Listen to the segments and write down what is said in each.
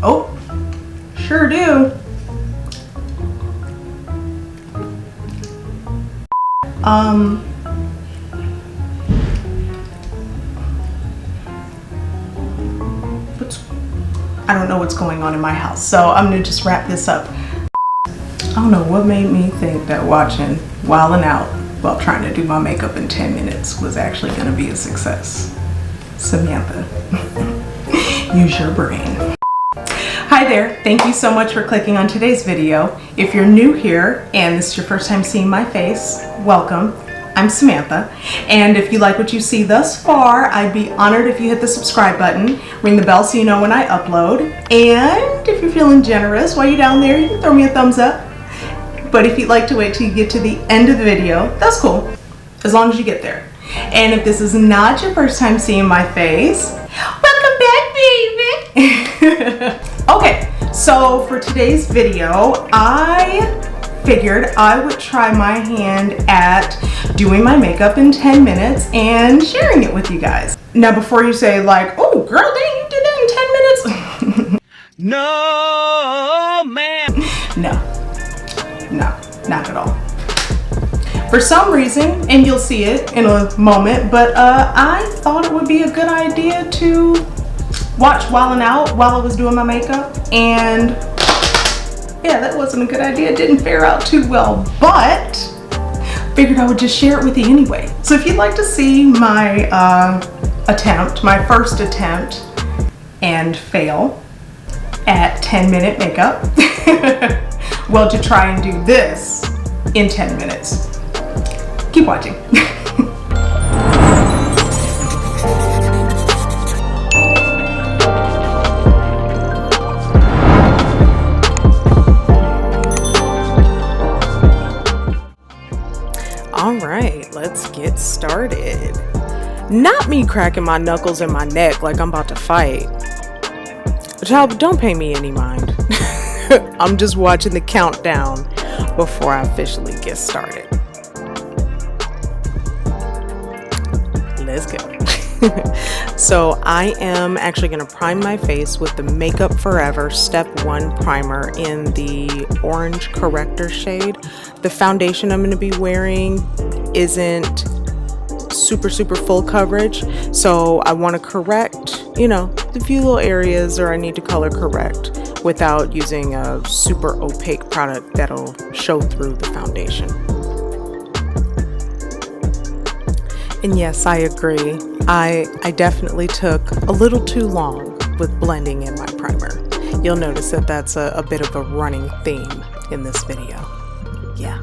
Oh, sure do. I don't know what's going on in my house, so I'm gonna just wrap this up. I don't know what made me think that watching Wildin' Out while trying to do my makeup in 10 minutes was actually gonna be a success. Samantha, use your brain. Hi there, thank you so much for clicking on today's video. If you're new here and this is your first time seeing my face, welcome. I'm Samantha, and if you like what you see thus far, I'd be honored if you hit the subscribe button, ring the bell so you know when I upload, and if you're feeling generous while you're down there, you can throw me a thumbs up. But if you'd like to wait till you get to the end of the video, that's cool, as long as you get there. And if this is not your first time seeing my face, welcome back, baby! Okay, so for today's video, I figured I would try my hand at doing my makeup in 10 minutes and sharing it with you guys. Now before you say like, oh girl, dang, you did that in 10 minutes? No, man. No, not at all. For some reason, and you'll see it in a moment, but I thought it would be a good idea to watch Wildin' Out while I was doing my makeup, and yeah, that wasn't a good idea. It didn't fare out too well, but figured I would just share it with you anyway. So if you'd like to see my my first attempt and fail at 10-minute makeup, well, to try and do this in 10 minutes, keep watching. All right, let's get started. Not me cracking my knuckles in my neck like I'm about to fight. Child, don't pay me any mind. I'm just watching the countdown before I officially get started. Let's go. So I am actually going to prime my face with the Makeup Forever Step 1 primer in the orange corrector shade. The foundation I'm going to be wearing isn't super full coverage, so I want to correct, you know, the few little areas or I need to color correct without using a super opaque product that'll show through the foundation. And yes, I agree. I definitely took a little too long with blending in my primer. You'll notice that that's a bit of a running theme in this video. Yeah.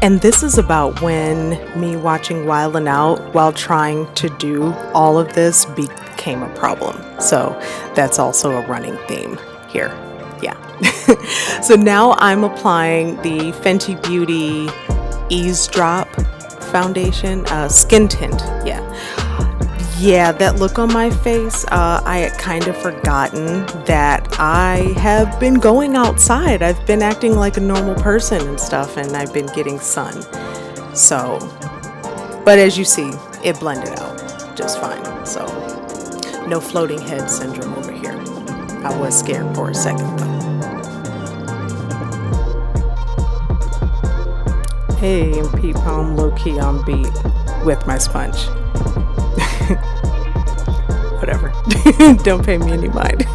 And this is about when me watching Wildin' Out while trying to do all of this became a problem. So that's also a running theme here. Yeah. So now I'm applying the Fenty Beauty Eavesdrop foundation, skin tint. Yeah, that look on my face, I had kind of forgotten that I have been going outside. I've been acting like a normal person and stuff, and I've been getting sun. So, but as you see, it blended out just fine. So, no floating head syndrome over here. I was scared for a second though. Hey, and Pete Palm low-key on beat with my sponge. Whatever. Don't pay me any mind.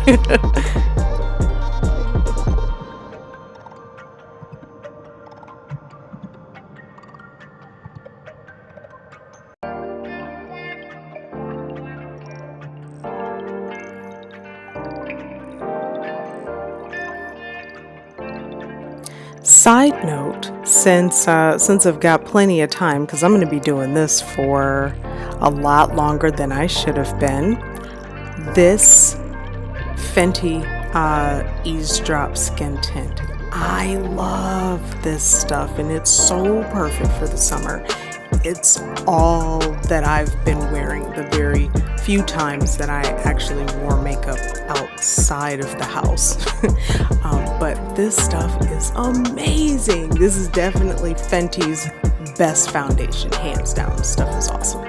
Side note, since I've got plenty of time, because I'm going to be doing this for a lot longer than I should have been, this Fenty Eavesdrop Skin Tint, I love this stuff, and it's so perfect for the summer. It's all that I've been wearing the very few times that I actually wore makeup outside of the house. But this stuff is amazing. This is definitely Fenty's best foundation, hands down. This stuff is awesome.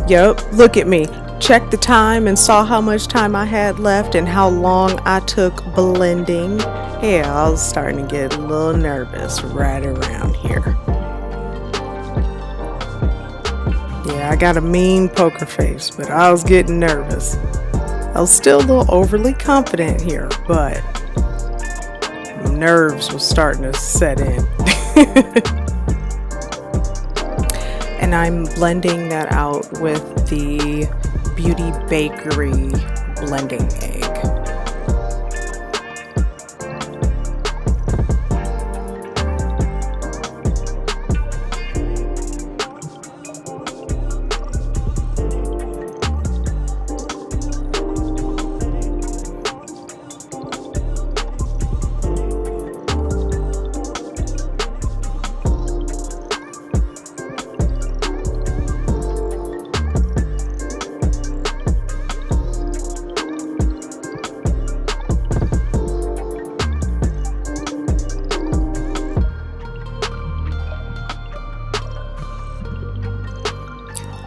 Yep, look at me. Checked the time and saw how much time I had left and how long I took blending. Yeah, I was starting to get a little nervous right around here. Yeah, I got a mean poker face, but I was getting nervous. I was still a little overly confident here, but nerves was starting to set in. And I'm blending that out with the Beauty Bakery blending egg.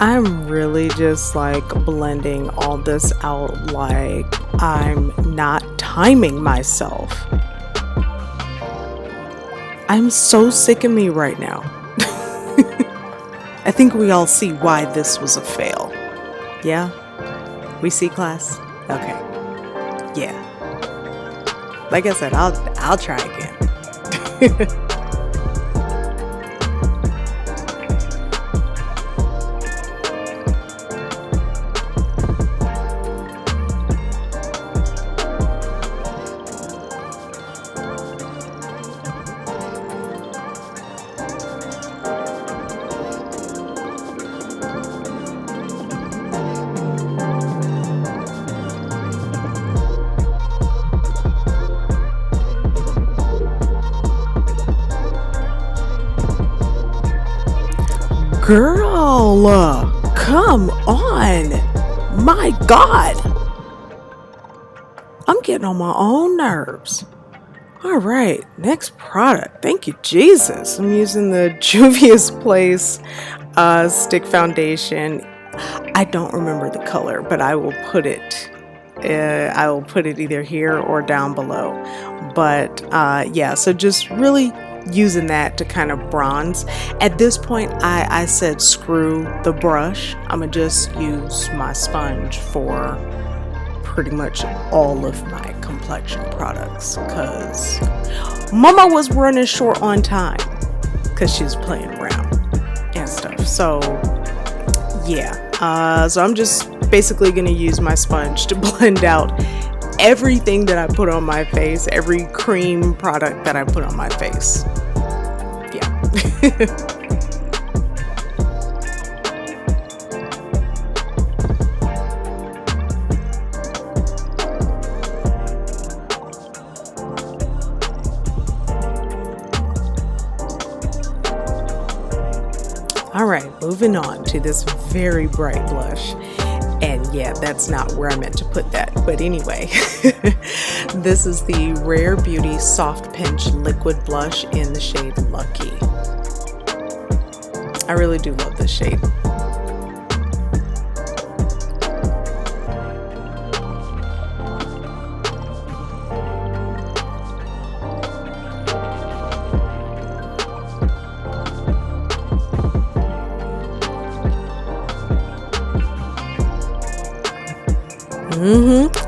I'm really just like blending all this out like I'm not timing myself. I'm so sick of me right now. I think we all see why this was a fail. Yeah? We see, class? Okay. Yeah. Like I said, I'll try again. Girl, come on. My God. I'm getting on my own nerves. All right, next product. Thank you, Jesus. I'm using the Juvia's Place stick foundation. I don't remember the color, but I will put it either here or down below. But yeah, so just really using that to kind of bronze. At this point, I said screw the brush. I'm gonna just use my sponge for pretty much all of my complexion products because Mama was running short on time because she was playing around and stuff. So yeah, so I'm just basically gonna use my sponge to blend out everything that I put on my face, every cream product that I put on my face. Yeah. All right, moving on to this very bright blush. And yeah, that's not where I meant to put that. But anyway, this is the Rare Beauty Soft Pinch Liquid Blush in the shade Lucky. I really do love this shade.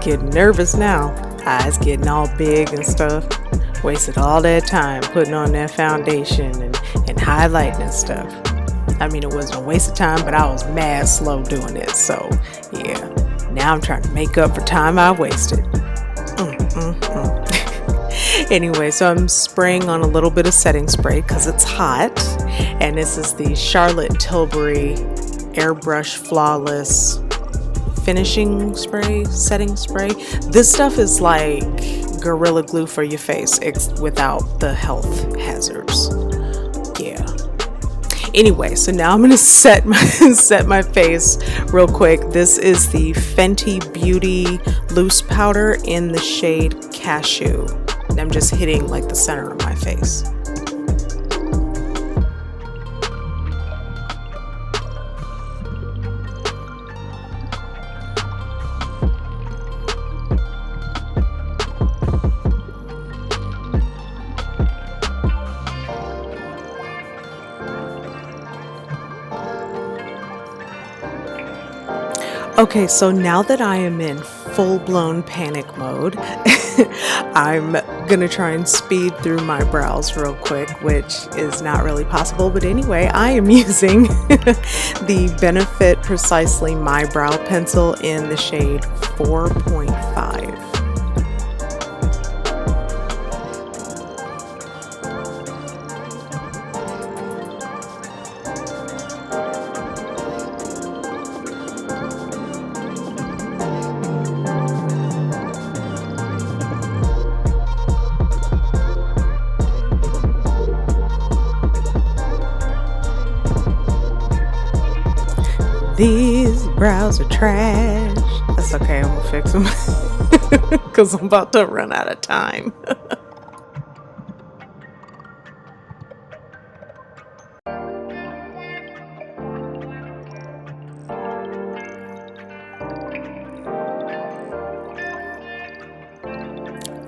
Getting nervous now. Eyes getting all big and stuff. Wasted all that time putting on that foundation and highlighting and stuff. I mean, it wasn't a waste of time, but I was mad slow doing it. So yeah, now I'm trying to make up for time I wasted. Anyway, so I'm spraying on a little bit of setting spray because it's hot. And this is the Charlotte Tilbury Airbrush Flawless Finishing Spray, Setting Spray. This stuff is like Gorilla Glue for your face without the health hazards. Yeah. Anyway, so now I'm gonna set my face real quick. This is the Fenty Beauty Loose Powder in the shade Cashew. And I'm just hitting like the center of my face. Okay, so now that I am in full-blown panic mode, I'm gonna try and speed through my brows real quick, which is not really possible. But anyway, I am using the Benefit Precisely My Brow Pencil in the shade 4.5. These brows are trash. That's okay, I'm gonna fix them because I'm about to run out of time.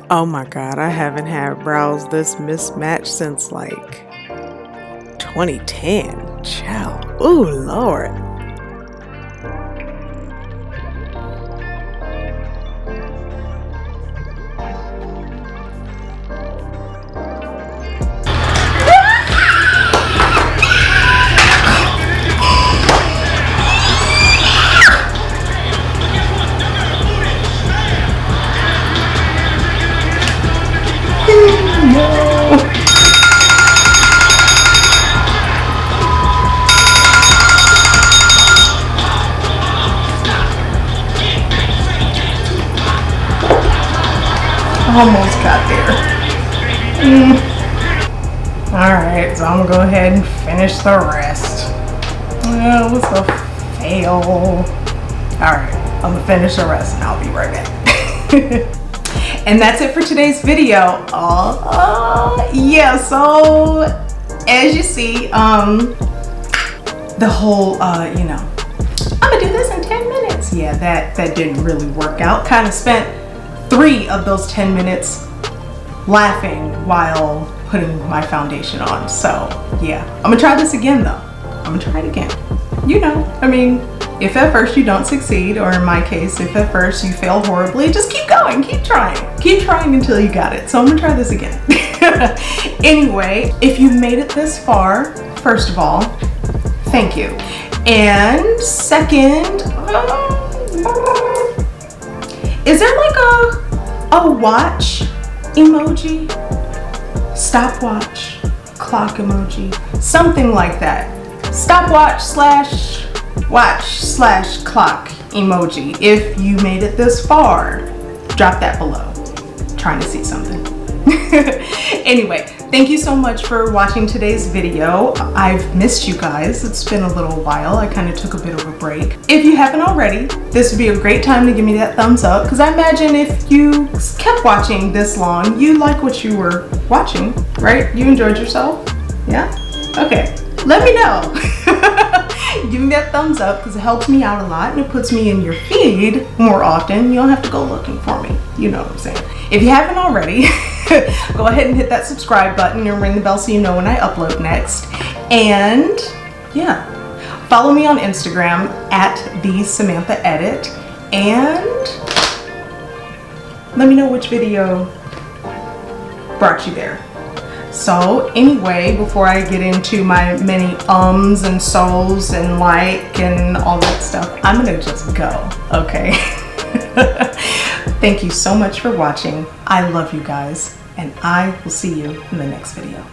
Oh my god, I haven't had brows this mismatched since like 2010. Child. Ooh, Lord. Almost got there. Alright, so I'm gonna go ahead and finish the rest. Well, it was a fail. Alright, I'm gonna finish the rest and I'll be right back. And that's it for today's video. Yeah, so as you see, the whole, you know, I'm gonna do this in 10 minutes. Yeah, that didn't really work out. Kind of spent 3 of those 10 minutes laughing while putting my foundation on. So yeah, I'm gonna try this again though. I'm gonna try it again. You know, I mean, if at first you don't succeed, or in my case, if at first you fail horribly, just keep going, keep trying until you got it. So I'm gonna try this again. Anyway, if you made it this far, first of all, thank you. And second, is there like a watch emoji? Stopwatch, clock emoji, something like that. Stopwatch / watch / clock emoji. If you made it this far, drop that below. Trying to see something. Anyway, thank you so much for watching today's video. I've missed you guys. It's been a little while. I kind of took a bit of a break. If you haven't already, this would be a great time to give me that thumbs up, because I imagine if you kept watching this long, you like what you were watching, right? You enjoyed yourself? Yeah? Okay. Let me know. Give me that thumbs up because it helps me out a lot and it puts me in your feed more often. You don't have to go looking for me. You know what I'm saying. If you haven't already, go ahead and hit that subscribe button and ring the bell so you know when I upload next. And yeah, follow me on Instagram at @TheSamanthaEdit and let me know which video brought you there. So anyway, before I get into my many ums and so's and like and all that stuff, I'm gonna just go, okay? Thank you so much for watching. I love you guys, and I will see you in the next video.